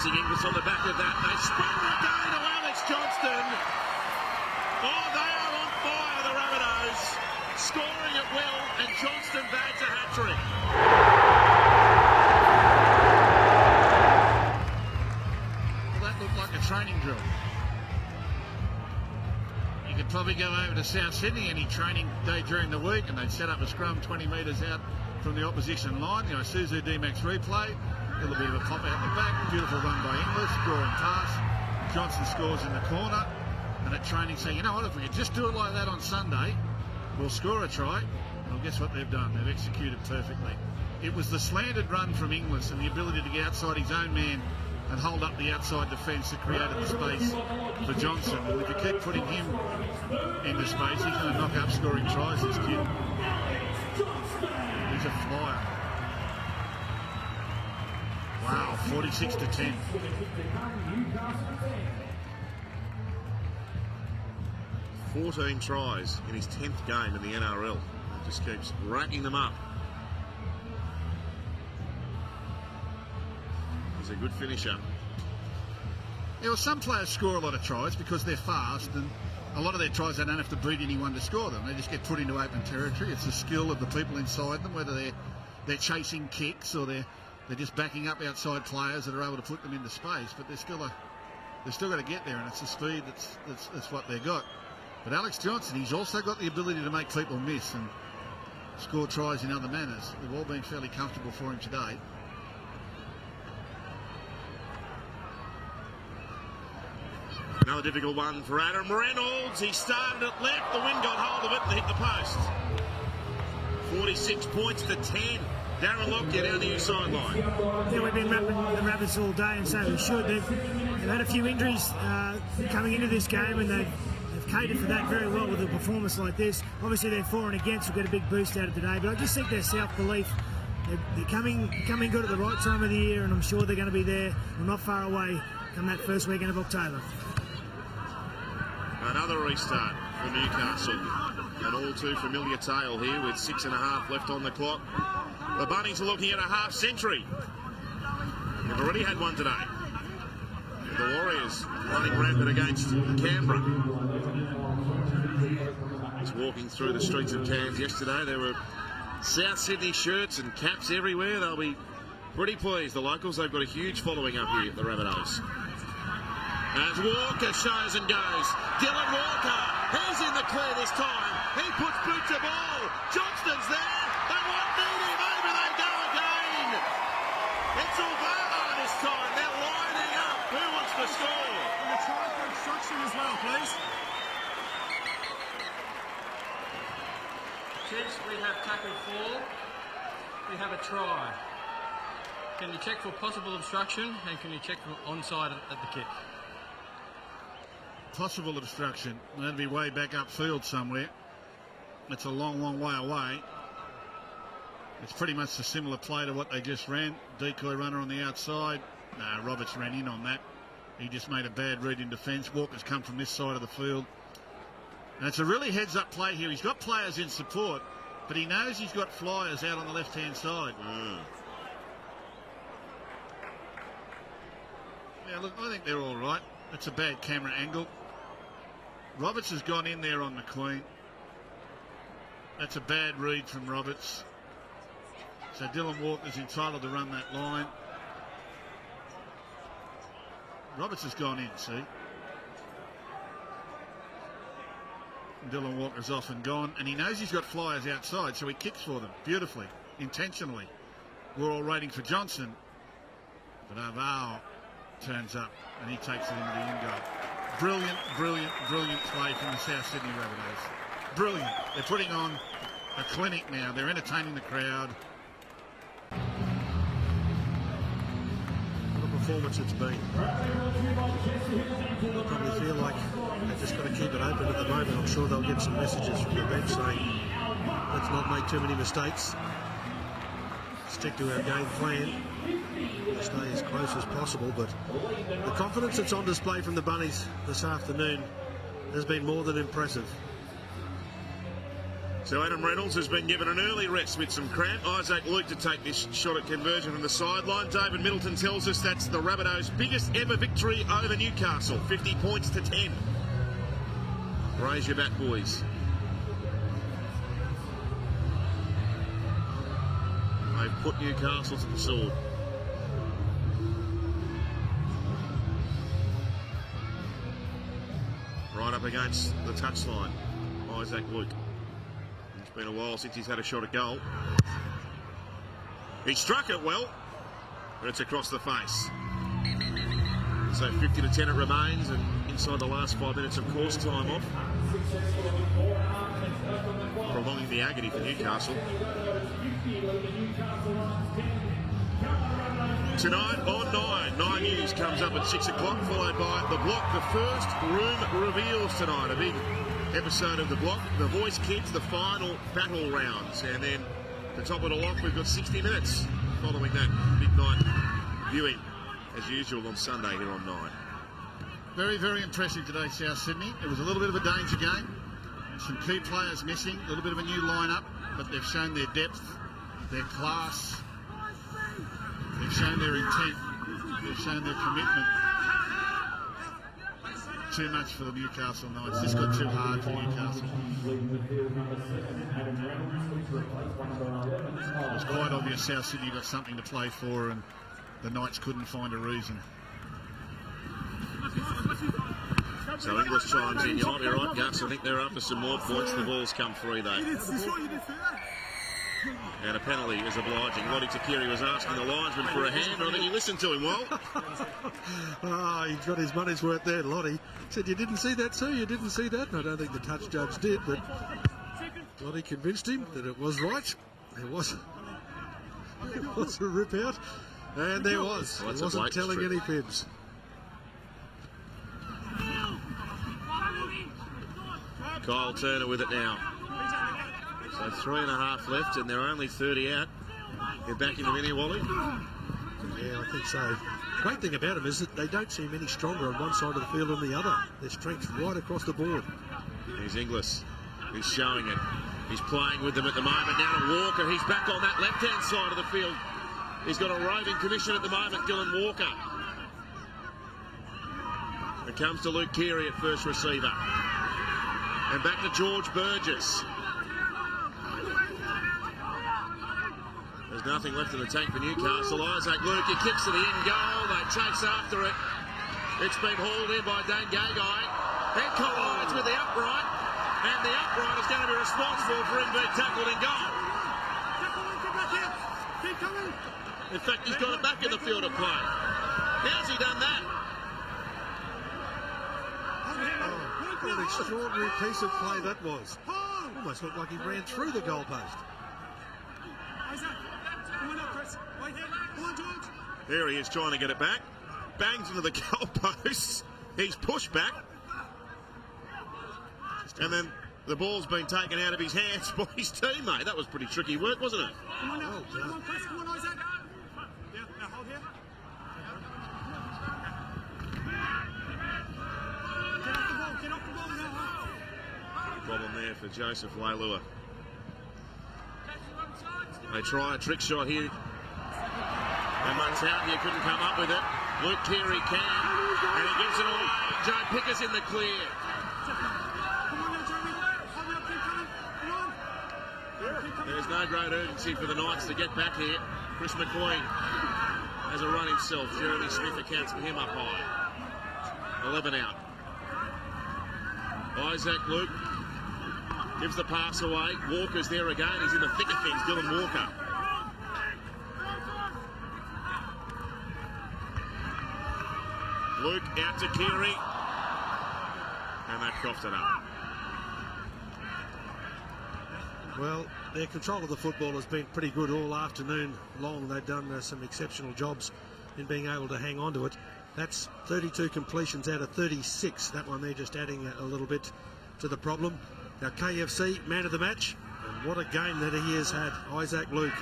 Chasing Inglis on the back of that. They spin the day to Alex Johnston. Oh, they are on fire, the Rabbitohs. Scoring at will, and Johnston bags a hat-trick. Well, that looked like a training drill. You could probably go over to South Sydney any training day during the week and they'd set up a scrum 20 metres out from the opposition line. You know, Suzu D-Max replay, a little bit of a pop out the back, beautiful run by Inglis, drawing pass. Johnson scores in the corner, and at training saying, you know what, if we could just do it like that on Sunday, we'll score a try. Well, guess what they've done? They've executed perfectly. It was the slanted run from Inglis and the ability to get outside his own man and hold up the outside defence that created the space for Johnson. And if you keep putting him into space, he's going to knock up scoring tries, this kid. He's a flyer. Wow, 46-10. "14 tries in his 10th game in the NRL. Just keeps racking them up. He's a good finisher. Yeah, well, some players score a lot of tries because they're fast, and a lot of their tries they don't have to beat anyone to score them. They just get put into open territory. It's the skill of the people inside them, whether they're chasing kicks or they're just backing up outside players that are able to put them into space. But they're still got to get there, and it's the speed that's what they've got. But Alex Johnston, he's also got the ability to make people miss and score tries in other manners. They've all been fairly comfortable for him today. Another difficult one for Adam Reynolds. He started it left, the wind got hold of it and hit the post. 46 points to 10. Darren Lockyer down the near sideline. Yeah, we've been rapping the Rabbits all day, and so we should. They've had a few injuries coming into this game, and they've catered for that very well with a performance like this. Obviously, they're for and against. We'll get a big boost out of today, but I just think their self-belief, they're coming good at the right time of the year, and I'm sure they're going to be there, or not far away, come that first weekend of October. Another restart for Newcastle. An all too familiar tale here with 6.5 left on the clock. The Bunnies are looking at a half century. They've already had one today. The Warriors running rampant against Canberra. Just walking through the streets of Cairns yesterday, there were South Sydney shirts and caps everywhere. They'll be pretty pleased. The locals, they've got a huge following up here at the Rabbitohs. As Walker shows and goes. Dylan Walker, he's in the clear this time. He puts boot to ball. Johnston's there. They won't need him. Over they go again. It's Obama this time. They're lining up. Who wants to score? And a try for instruction as well, please. Chiefs, we have tackle 4. We have a try. Can you check for possible obstruction, and can you check for onside at the kick? Possible obstruction. That'd be way back upfield somewhere. It's a long, long way away. It's pretty much a similar play to what they just ran. Decoy runner on the outside. No, Roberts ran in on that. He just made a bad read in defence. Walker's come from this side of the field. And it's a really heads-up play here. He's got players in support, but he knows he's got flyers out on the left-hand side. Yeah, look, I think they're all right. That's a bad camera angle. Roberts has gone in there on McQueen. That's a bad read from Roberts. So Dylan Walker's entitled to run that line. Roberts has gone in, see? And Dylan Walker's off and gone, and he knows he's got flyers outside, so he kicks for them beautifully, intentionally. We're all waiting for Johnson, but Arvao turns up and he takes it into the end goal. Brilliant, brilliant, brilliant play from the South Sydney Rabbitohs. Brilliant. They're putting on a clinic now. They're entertaining the crowd. What a performance it's been. They'll probably feel like they've just got to keep it open at the moment. I'm sure they'll get some messages from the bench saying, let's not make too many mistakes. Stick to our game plan. Stay as close as possible, but the confidence that's on display from the Bunnies this afternoon has been more than impressive. So Adam Reynolds has been given an early rest with some cramp. Isaac Luke to take this shot at conversion from the sideline. David Middleton tells us that's the Rabbitohs' biggest ever victory over Newcastle. 50 points to 10. Raise your bat, boys. They've put Newcastle to the sword. Right up against the touchline, Isaac Luke. It's been a while since he's had a shot at goal. He struck it well, but it's across the face. So 50 to 10 it remains, and inside the last 5 minutes of course time off. Prolonging the agony for Newcastle. Tonight on 9 News comes up at 6 o'clock, followed by The Block. The first room reveals tonight. A big episode of The Block. The Voice Kids, the final battle rounds. And then to top it all off, we've got 60 minutes following that midnight viewing, as usual on Sunday here on 9. Very, very impressive today, South Sydney. It was a little bit of a danger game. Some key players missing, a little bit of a new lineup, but they've shown their depth, their class, they've shown their intent, they've shown their commitment. Too much for the Newcastle Knights. This got too hard for Newcastle. It was quite obvious South Sydney got something to play for, and the Knights couldn't find a reason. So Inglis chimes in. You might be right, Gus. I think they're after some more points. The ball's come free, though. And a penalty is obliging. Lottie Takiri was asking the linesman for a hand. I think he listened to him well. Oh, he got his money's worth there, Lottie. Said, you didn't see that, sir? You didn't see that? And I don't think the touch judge did, but Lottie convinced him that it was right. It was a rip out. And there was. He wasn't telling any fibs. Kyle Turner with it now. So 3.5 left, and they're only 30 out. They're back into mini, Wally. Yeah, I think so. Great thing about them is that they don't seem any stronger on one side of the field than the other. Their strength's right across the board. Here's Inglis. He's showing it. He's playing with them at the moment. Now to Walker. He's back on that left-hand side of the field. He's got a roving commission at the moment, Dylan Walker. It comes to Luke Keary at first receiver. And back to George Burgess. There's nothing left in the tank for Newcastle. Isaac Luke, he kicks to the end goal. They chase after it. It's been hauled in by Dan Gagai. It collides with the upright. And the upright is going to be responsible for him being tackled in goal. In fact, he's got it back in the field of play. How's he done that? What an extraordinary piece of play that was. Almost looked like he ran through the goalpost. There he is trying to get it back. Bangs into the goalposts. He's pushed back. And then the ball's been taken out of his hands by his teammate. That was pretty tricky work, wasn't it? Problem there for Joseph Leilua. They try a trick shot here. And Montalvia couldn't come up with it. Luke Keary can. And he gives it away. Joe Picker's in the clear. There's no great urgency for the Knights to get back here. Chris McQueen has a run himself. Jeremy Smith accounts for him up high. 11 out. Isaac Luke gives the pass away. Walker's there again. He's in the thick of things. Dylan Walker. Luke out to Keary. And they've coughed it up. Well, their control of the football has been pretty good all afternoon long. They've done some exceptional jobs in being able to hang on to it. That's 32 completions out of 36. That one they're just adding a little bit to the problem. Now KFC, man of the match. And what a game that he has had, Isaac Luke.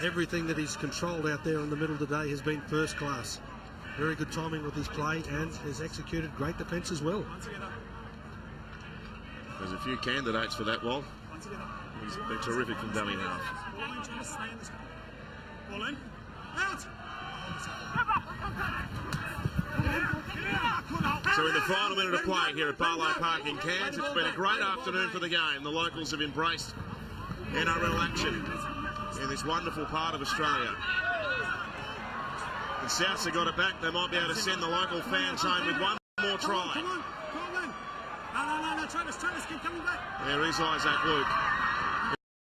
Everything that he's controlled out there in the middle today has been first class. Very good timing with his play and has executed great defence as well. There's a few candidates for that, Wal. He's been terrific from dummy half. Ball in. Out. So in the final minute of play here at Barlow Park in Cairns, it's been a great afternoon for the game. The locals have embraced NRL action in this wonderful part of Australia. The Souths have got it back. They might be able to send the local fans home with one more try. Come on. No, Travis, keep coming back. There is Isaac Luke.